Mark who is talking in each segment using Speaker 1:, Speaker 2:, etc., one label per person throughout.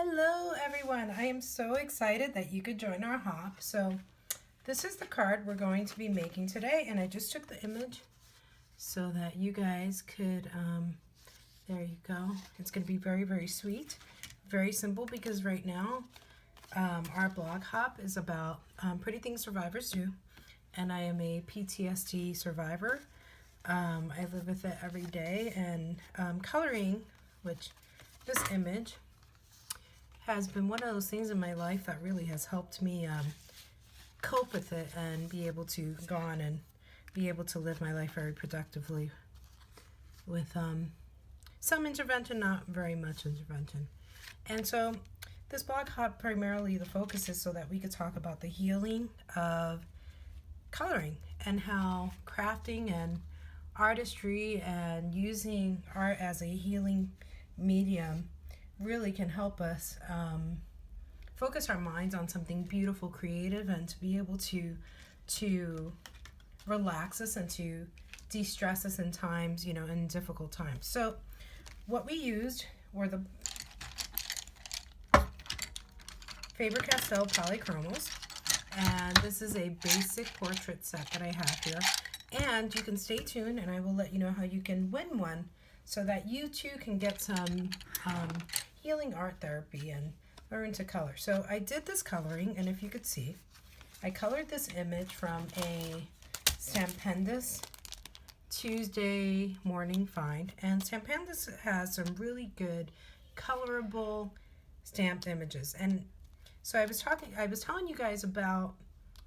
Speaker 1: Hello everyone, I am so excited that you could join our hop. So this is the card we're going to be making today, and I just took the image so that you guys could, there you go. It's going to be very sweet, very simple, because right now our blog hop is about pretty things survivors do, and I am a PTSD survivor. I live with it every day, and coloring, which this image has been one of those things in my life that really has helped me cope with it and be able to go on and be able to live my life very productively with some intervention, not very much intervention. And so this blog hop, primarily the focus is so that we could talk about the healing of coloring and how crafting and artistry and using art as a healing medium really can help us focus our minds on something beautiful, creative, and to be able to relax us and to de-stress us in times, in difficult times. So what we used were the Faber-Castell polychromos, and this is a basic portrait set that I have here. And you can stay tuned, and I will let you know how you can win one so that you too can get some healing art therapy and learn to color. So I did this coloring, and if you could see, I colored this image from a Stampendous Tuesday morning find, and Stampendous has some really good colorable stamped images. And so I was telling you guys about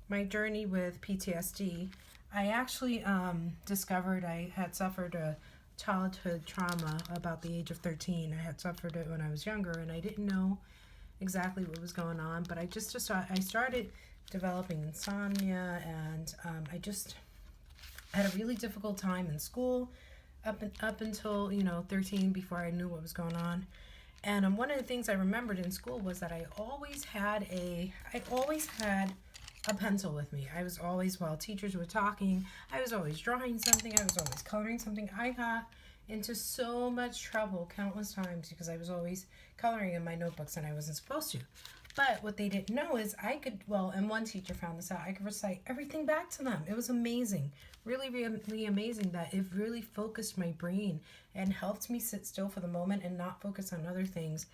Speaker 1: my journey with PTSD. I actually discovered I had suffered a childhood trauma about the age of 13. I had suffered it when I was younger, and I didn't know exactly what was going on, but I started developing insomnia, and I just had a really difficult time in school up until 13, before I knew what was going on. And one of the things I remembered in school was that I always had a pencil with me. I was always, while teachers were talking, I was always drawing something, I was always coloring something. I got into so much trouble countless times because I was always coloring in my notebooks and I wasn't supposed to. But what they didn't know is and one teacher found this out, I could recite everything back to them. It was amazing, really amazing, that it really focused my brain and helped me sit still for the moment and not focus on other things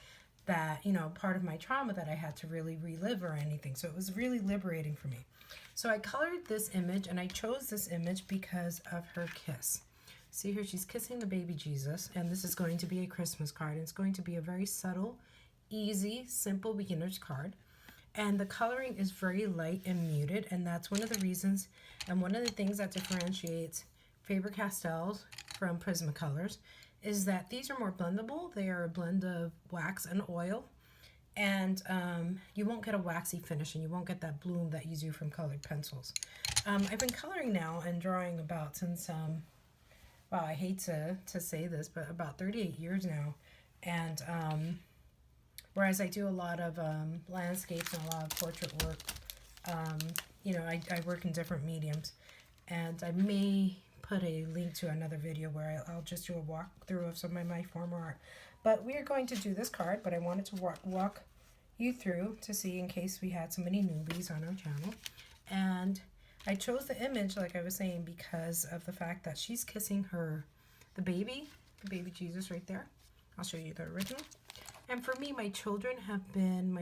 Speaker 1: that, part of my trauma that I had to really relive or anything. So it was really liberating for me. So I colored this image, and I chose this image because of her kiss. See here, she's kissing the baby Jesus, and this is going to be a Christmas card. It's going to be a very subtle, easy, simple beginner's card. And the coloring is very light and muted, and that's one of the reasons and one of the things that differentiates Faber-Castells from Prismacolors is that these are more blendable. They are a blend of wax and oil, and you won't get a waxy finish, and you won't get that bloom that you do from colored pencils. I've been coloring now and drawing about since, wow, I hate to say this, but about 38 years now. And whereas I do a lot of landscapes and a lot of portrait work, I work in different mediums, and I may put a link to another video where I'll just do a walkthrough of some of my former art. But we are going to do this card, but I wanted to walk you through to see, in case we had so many newbies on our channel. And I chose the image, like I was saying, because of the fact that she's kissing the baby Jesus right there. I'll show you the original. And for me, my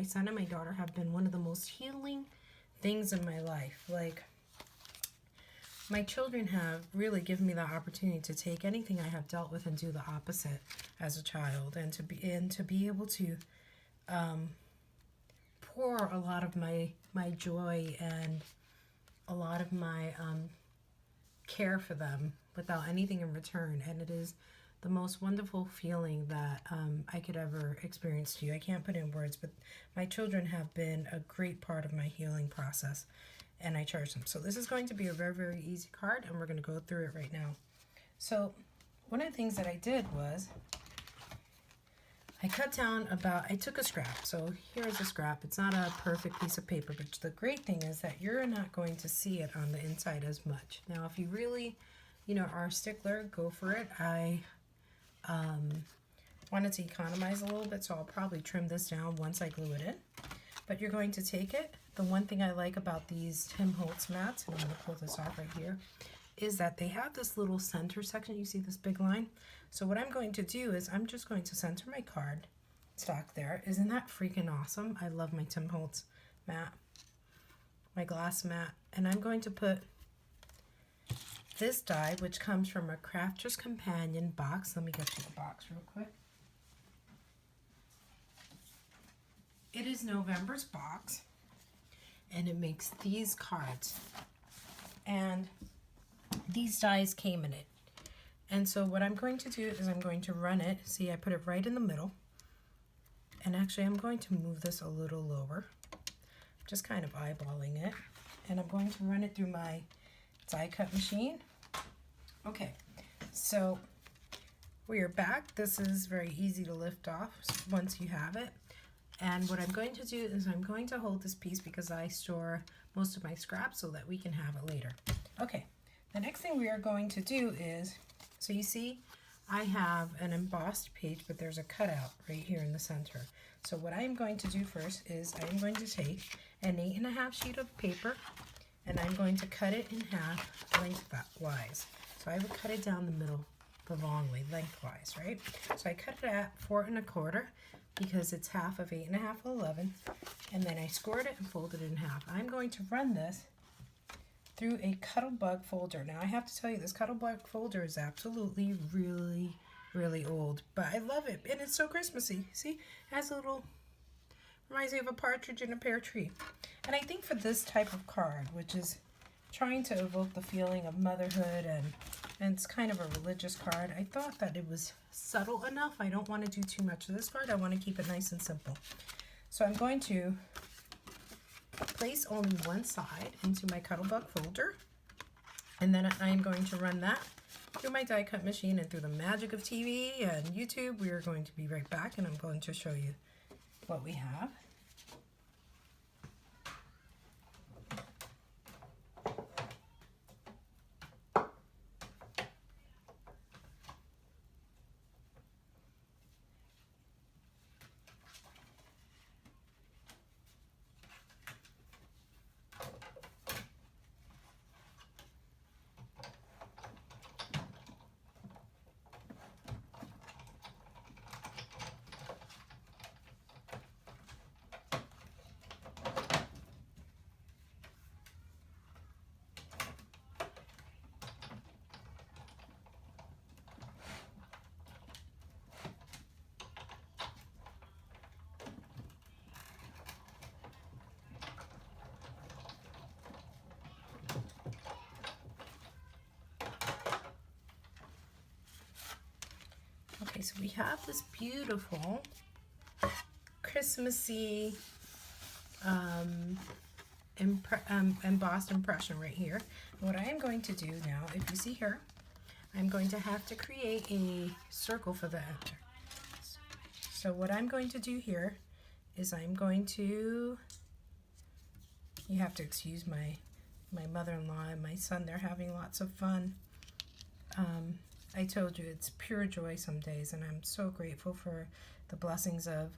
Speaker 1: son and my daughter have been one of the most healing things in my life. Like, my children have really given me the opportunity to take anything I have dealt with and do the opposite as a child, and to be able to pour a lot of my joy and a lot of my care for them without anything in return. And it is the most wonderful feeling that I could ever experience to you. I can't put in words, but my children have been a great part of my healing process, and I cherish them. So this is going to be a very easy card, and we're going to go through it right now. So one of the things that I did was I took a scrap. So here's a scrap. It's not a perfect piece of paper, but the great thing is that you're not going to see it on the inside as much. Now, if you really, are a stickler, go for it. I wanted to economize a little bit, so I'll probably trim this down once I glue it in. But you're going to take it. The one thing I like about these Tim Holtz mats, and I'm going to pull this off right here, is that they have this little center section. You see this big line? So what I'm going to do is I'm just going to center my card stock there. Isn't that freaking awesome? I love my Tim Holtz mat, my glass mat. And I'm going to put this die, which comes from a Crafter's Companion box. Let me get you the box real quick. It is November's box, and it makes these cards. And these dies came in it. And so what I'm going to do is I'm going to run it. See, I put it right in the middle. And actually, I'm going to move this a little lower. Just kind of eyeballing it. And I'm going to run it through my die cut machine. Okay, so we are back. This is very easy to lift off once you have it. And what I'm going to do is I'm going to hold this piece because I store most of my scraps so that we can have it later. Okay, the next thing we are going to do is, so you see I have an embossed page, but there's a cutout right here in the center. So what I'm going to do first is I'm going to take an 8.5 sheet of paper, and I'm going to cut it in half lengthwise. So I would cut it down the middle, the long way, lengthwise, right? So I cut it at 4 1/4 because it's half of 8.5 11, and then I scored it and folded it in half. I'm going to run this through a Cuttlebug folder. Now I have to tell you, this Cuttlebug folder is absolutely really old, but I love it, and it's so Christmassy. See, it has a little, reminds me of a partridge in a pear tree. And I think for this type of card, which is trying to evoke the feeling of motherhood, and it's kind of a religious card, I thought that it was subtle enough. I don't want to do too much of this card. I want to keep it nice and simple. So I'm going to place only one side into my Cuttlebug folder, and then I'm going to run that through my die cut machine, and through the magic of TV and YouTube, we are going to be right back, and I'm going to show you what we have. Okay, so we have this beautiful Christmassy embossed impression right here. And what I am going to do now, if you see here, I'm going to have to create a circle for the enter. So what I'm going to do here is I'm going to, you have to excuse my mother-in-law and my son, they're having lots of fun. I told you it's pure joy some days, and I'm so grateful for the blessings of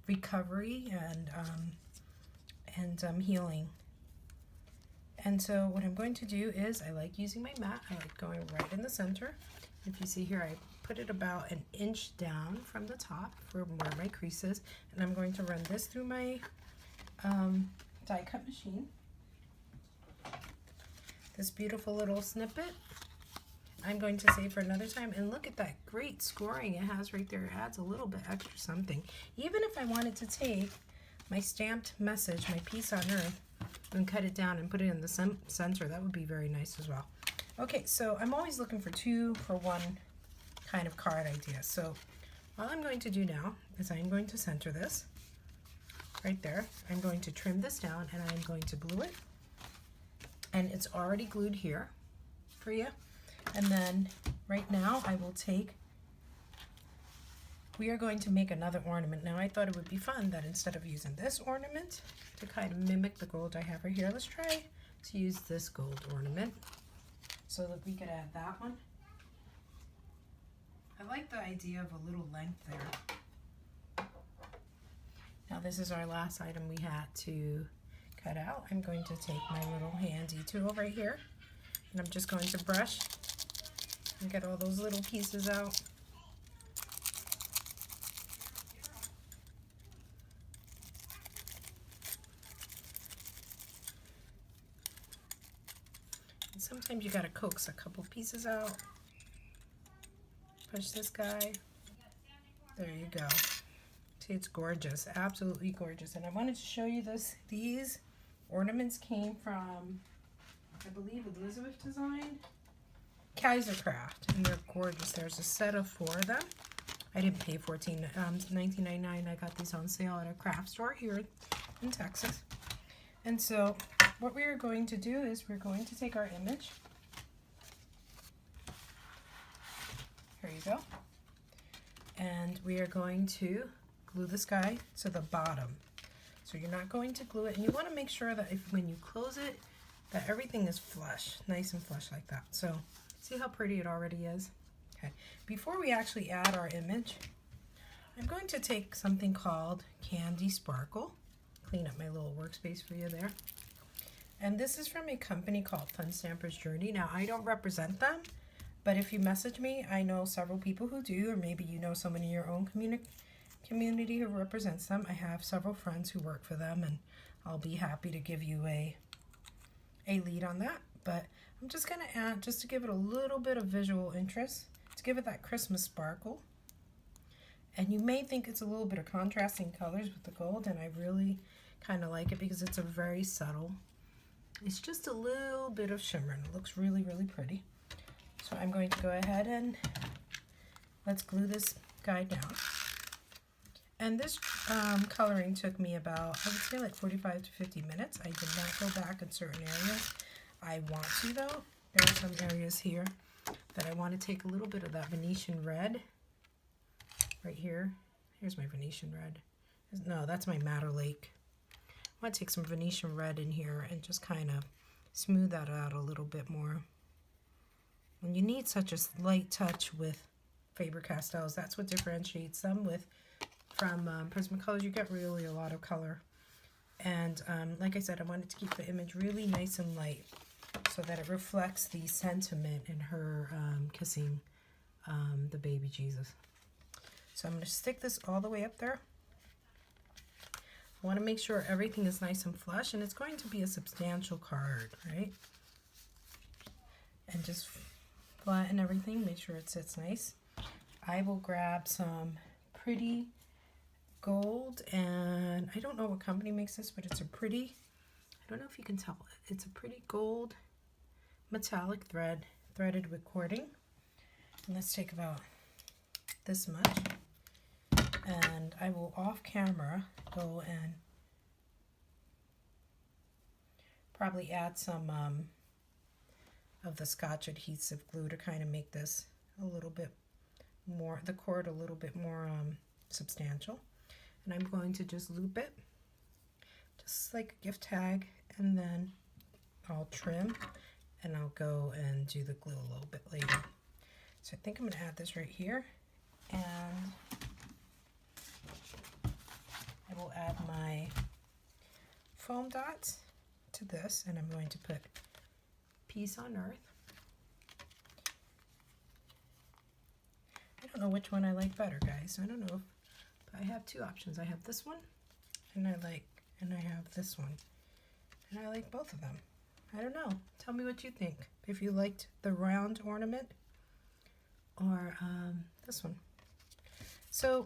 Speaker 1: recovery and healing. And so what I'm going to do is, I like using my mat. I like going right in the center. If you see here, I put it about an inch down from the top for where my crease is, and I'm going to run this through my die cut machine. This beautiful little snippet I'm going to save for another time. And look at that great scoring it has right there. It adds a little bit extra something. Even if I wanted to take my stamped message, my peace on earth, and cut it down and put it in the center, that would be very nice as well. Okay, so I'm always looking for 2-for-1 kind of card idea. So all I'm going to do now is I'm going to center this right there. I'm going to trim this down, and I'm going to glue it. And it's already glued here for you. And then right now I will take, we are going to make another ornament. Now I thought it would be fun that instead of using this ornament to kind of mimic the gold I have right here, let's try to use this gold ornament so that we could add that one I like the idea of a little length there. Now this is our last item we had to cut out. I'm going to take my little handy tool right here, and I'm just going to brush and get all those little pieces out. And sometimes you gotta coax a couple pieces out. Push this guy. There you go. See, it's gorgeous, absolutely gorgeous. And I wanted to show you this. These ornaments came from, I believe, Elizabeth Design, Kaisercraft, and they're gorgeous. There's a set of 4 of them. I didn't pay $19.99. I got these on sale at a craft store here in Texas. And so what we are going to do is we're going to take our image. Here you go. And we are going to glue this guy to the bottom. So you're not going to glue it, and you want to make sure that when you close it, that everything is flush, nice and flush like that. So see how pretty it already is? Okay, before we actually add our image, I'm going to take something called Candy Sparkle, clean up my little workspace for you there. And this is from a company called Fun Stamper's Journey. Now, I don't represent them, but if you message me, I know several people who do, or maybe you know someone in your own community who represents them. I have several friends who work for them, and I'll be happy to give you a lead on that. But I'm just going to add, just to give it a little bit of visual interest, to give it that Christmas sparkle. And you may think it's a little bit of contrasting colors with the gold, and I really kind of like it because it's a very subtle. It's just a little bit of shimmer, and it looks really, really pretty. So I'm going to go ahead and let's glue this guy down. And this coloring took me about, I would say, like 45 to 50 minutes. I did not go back in certain areas. I want to, though. There are some areas here that I want to take a little bit of that Venetian red right here. Here's my Venetian red. No, that's my Madder Lake. I want to take some Venetian red in here and just kind of smooth that out a little bit more. And you need such a light touch with Faber-Castells. That's what differentiates them from Prismacolors. You get really a lot of color. And like I said, I wanted to keep the image really nice and light so that it reflects the sentiment in her kissing the baby Jesus. So I'm going to stick this all the way up there. I want to make sure everything is nice and flush, and it's going to be a substantial card, right? And just flatten everything, make sure it sits nice. I will grab some pretty gold, and I don't know what company makes this, but it's a pretty, I don't know if you can tell, it's a pretty gold metallic thread threaded with cording. And let's take about this much, and I will off camera go and probably add some of the Scotch adhesive glue to kind of make this a little bit more, the cord a little bit more substantial. And I'm going to just loop it, just like a gift tag, and then I'll trim, and I'll go and do the glue a little bit later. So I think I'm going to add this right here, and I will add my foam dots to this, and I'm going to put Peace on Earth. I don't know which one I like better, guys. I don't know, but I have 2 options. I have this one, and I have this one, and I like both of them. I don't know. Tell me what you think. If you liked the round ornament or this one. So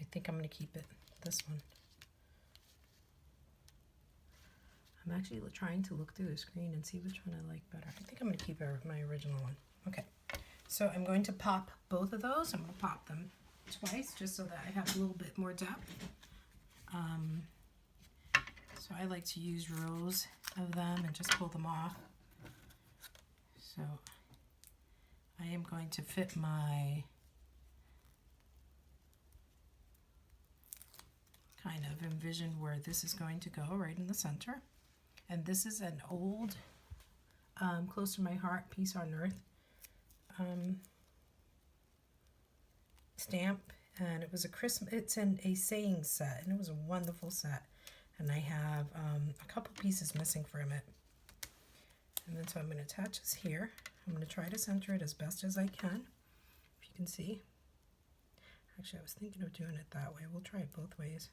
Speaker 1: I think I'm going to keep it this one. I'm actually trying to look through the screen and see which one I like better. I think I'm going to keep my original one. Okay. So I'm going to pop both of those. I'm going to pop them twice just so that I have a little bit more depth. So I like to use rows of them and just pull them off. So I am going to fit my kind of envision where this is going to go right in the center. And this is an old, close to my heart, Peace on Earth stamp, and it was a Christmas, it's in a saying set, and it was a wonderful set. And I have a couple pieces missing from it. And then so I'm going to attach this here. I'm going to try to center it as best as I can, if you can see. Actually, I was thinking of doing it that way. We'll try it both ways.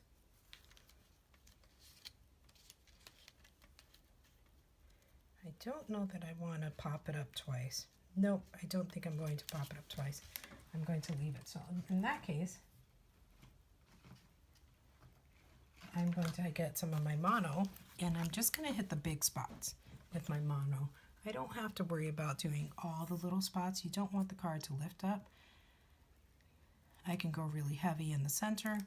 Speaker 1: I don't know that I want to pop it up twice. Nope, I don't think I'm going to pop it up twice. I'm going to leave it. So in that case, I'm going to get some of my mono, and I'm just going to hit the big spots with my mono. I don't have to worry about doing all the little spots. You don't want the card to lift up. I can go really heavy in the center.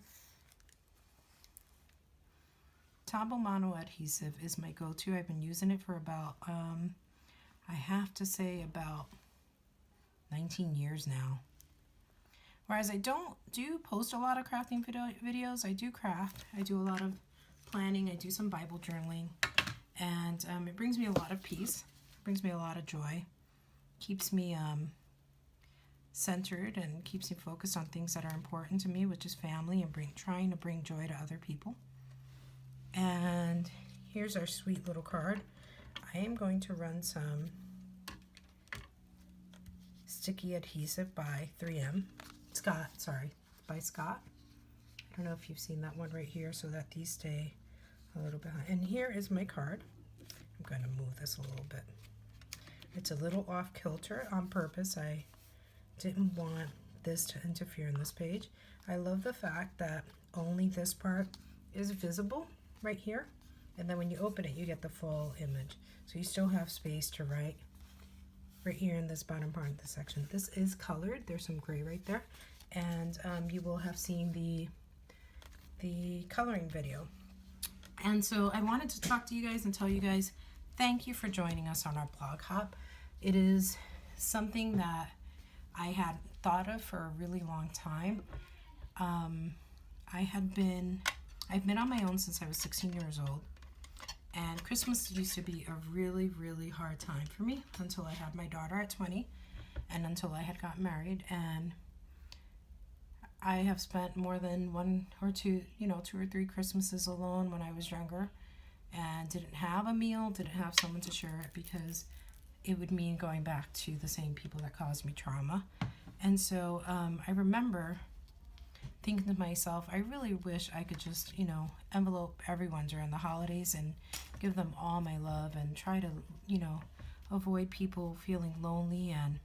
Speaker 1: Tombow Mono adhesive is my go-to. I've been using it for about, I have to say about 19 years now. Whereas I don't post a lot of crafting videos. I do craft. I do a lot of planning. I do some Bible journaling. And it brings me a lot of peace. Brings me a lot of joy. Keeps me centered and keeps me focused on things that are important to me, which is family and trying to bring joy to other people. And here's our sweet little card. I am going to run some sticky adhesive by 3M. By Scott. I don't know if you've seen that one right here, so that these stay a little bit high. And here is my card. I'm going to move this a little bit. It's a little off kilter on purpose. I didn't want this to interfere in this page. I love the fact that only this part is visible right here, and then when you open it you get the full image, so you still have space to write right here in this bottom part of the section. This is colored. There's some gray right there, and you will have seen the coloring video. And so I wanted to talk to you guys and tell you guys thank you for joining us on our Bloghop. It is something that I had thought of for a really long time. I've been on my own since I was 16 years old, and Christmas used to be a really, really hard time for me until I had my daughter at 20 and until I had gotten married. And I have spent more than one or two, 2 or 3 Christmases alone when I was younger, and didn't have a meal, didn't have someone to share it, because it would mean going back to the same people that caused me trauma. And so I remember thinking to myself, I really wish I could just, envelope everyone during the holidays and give them all my love and try to, avoid people feeling lonely and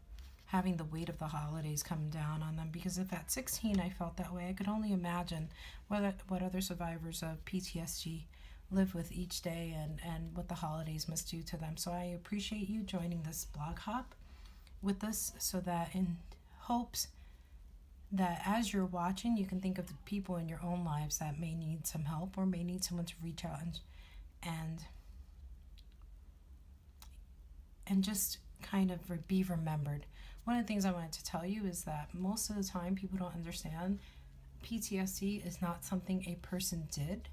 Speaker 1: having the weight of the holidays come down on them. Because if at 16 I felt that way, I could only imagine what other survivors of PTSD live with each day, and what the holidays must do to them. So I appreciate you joining this Bloghop with us, so that in hopes that as you're watching, you can think of the people in your own lives that may need some help or may need someone to reach out and just kind of be remembered. One of the things I wanted to tell you is that most of the time people don't understand PTSD is not something a person did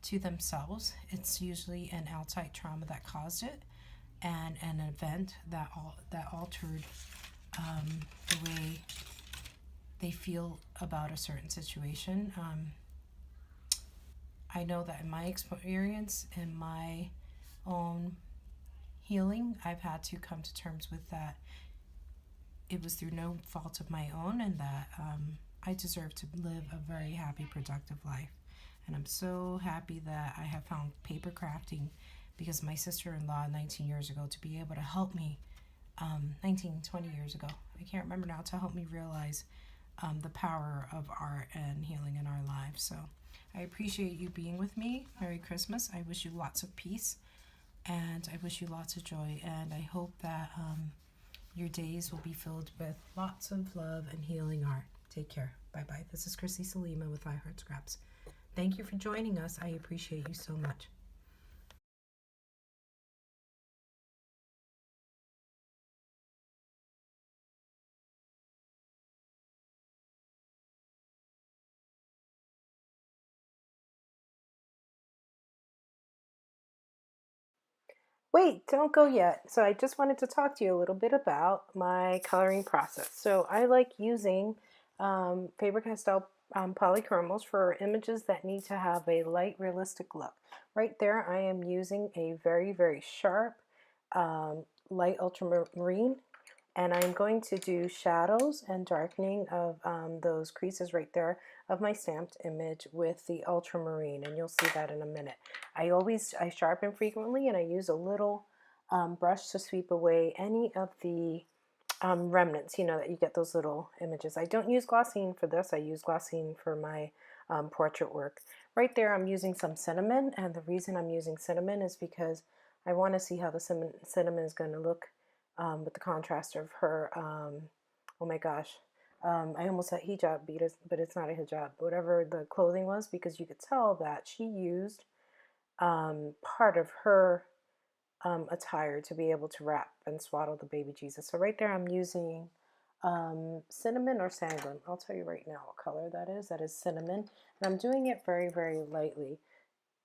Speaker 1: to themselves. It's usually an outside trauma that caused it, and an event that altered the way they feel about a certain situation. I know that in my experience, in my own healing, I've had to come to terms with that it was through no fault of my own, and that I deserve to live a very happy, productive life. And I'm so happy that I have found paper crafting, because my sister-in-law 19 years ago, to be able to help me, 20 years ago, I can't remember now, to help me realize the power of art and healing in our lives. So I appreciate you being with me. Merry Christmas. I wish you lots of peace, and I wish you lots of joy, and I hope that your days will be filled with lots of love and healing art. Take care. Bye-bye. This is Chrissy Salima with I Heart Scraps. Thank you for joining us. I appreciate you so much. Wait, don't go yet. So I just wanted to talk to you a little bit about my coloring process. So I like using Faber-Castell polychromals for images that need to have a light, realistic look. Right there, I am using a very, very sharp light ultramarine, and I'm going to do shadows and darkening of those creases right there of my stamped image with the ultramarine, and you'll see that in a minute. I sharpen frequently, and I use a little brush to sweep away any of the remnants, you know, that you get those little images. I don't use glossine for this. I use glossine for my portrait work. Right there, I'm using some cinnamon, and the reason I'm using cinnamon is because I want to see how the cinnamon is going to look with the contrast of her, oh my gosh, I almost said hijab, but it's not a hijab, whatever the clothing was, because you could tell that she used part of her attire to be able to wrap and swaddle the baby Jesus. So right there I'm using cinnamon or sanguine. I'll tell you right now what color that is. That is cinnamon. And I'm doing it very, very lightly.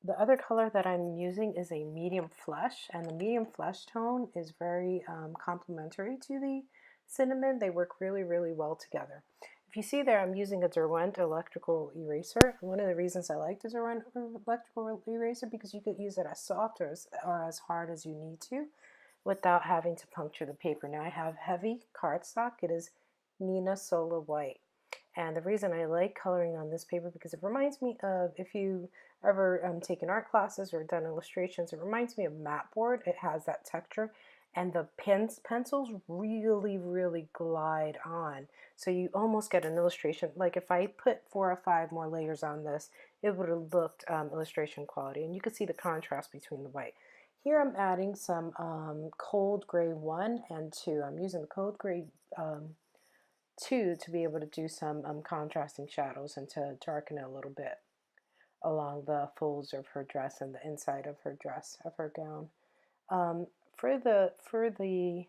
Speaker 1: The other color that I'm using is a medium flesh, and the medium flesh tone is very complementary to the cinnamon. They work really, really well together. If you see there, I'm using a Derwent electrical eraser. One of the reasons I like the Derwent electrical eraser because you could use it as soft or as hard as you need to without having to puncture the paper. Now I have heavy cardstock. It is Nina Sola White. And the reason I like coloring on this paper because it reminds me of, if you ever taken art classes or done illustrations, it reminds me of mat board. It has that texture, and the pencils really, really glide on. So you almost get an illustration. Like if I put 4 or 5 more layers on this, it would have looked illustration quality. And you can see the contrast between the white. Here I'm adding some cold gray 1 and 2. I'm using the cold gray 2 to be able to do some contrasting shadows and to darken it a little bit along the folds of her dress and the inside of her dress, of her gown. Um, for the for the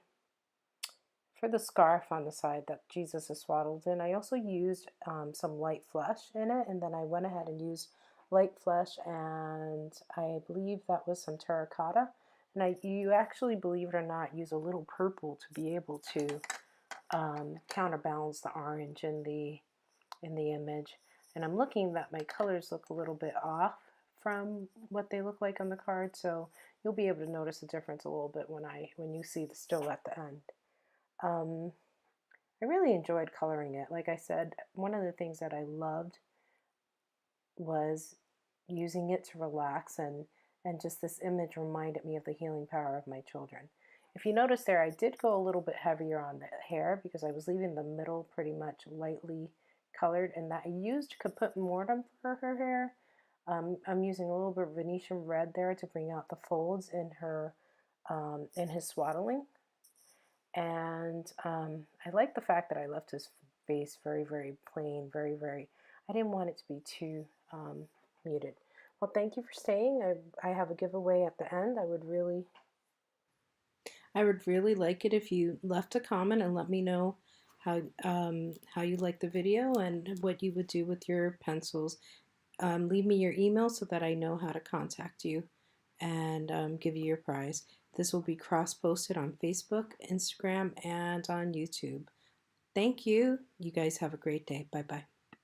Speaker 1: for the scarf on the side that Jesus is swaddled in, I also used some light flesh in it, and then I went ahead and used light flesh, and I believe that was some terracotta. And you actually, believe it or not, use a little purple to be able to counterbalance the orange in the image. And I'm looking that my colors look a little bit off from what they look like on the card, so you'll be able to notice the difference a little bit when you see the still at the end. I really enjoyed coloring it. Like I said, one of the things that I loved was using it to relax, and just this image reminded me of the healing power of my children. If you notice there, I did go a little bit heavier on the hair because I was leaving the middle pretty much lightly colored, and that I used Kaput Mortem for her hair. I'm using a little bit of Venetian red there to bring out the folds in her in his swaddling. And I like the fact that I left his face very, very plain, very, very, I didn't want it to be too muted. Well, thank you for staying. I have a giveaway at the end. I would really like it if you left a comment and let me know how you like the video and what you would do with your pencils. Leave me your email so that I know how to contact you and give you your prize. This will be cross-posted on Facebook, Instagram, and on YouTube. Thank you. You guys have a great day. Bye-bye.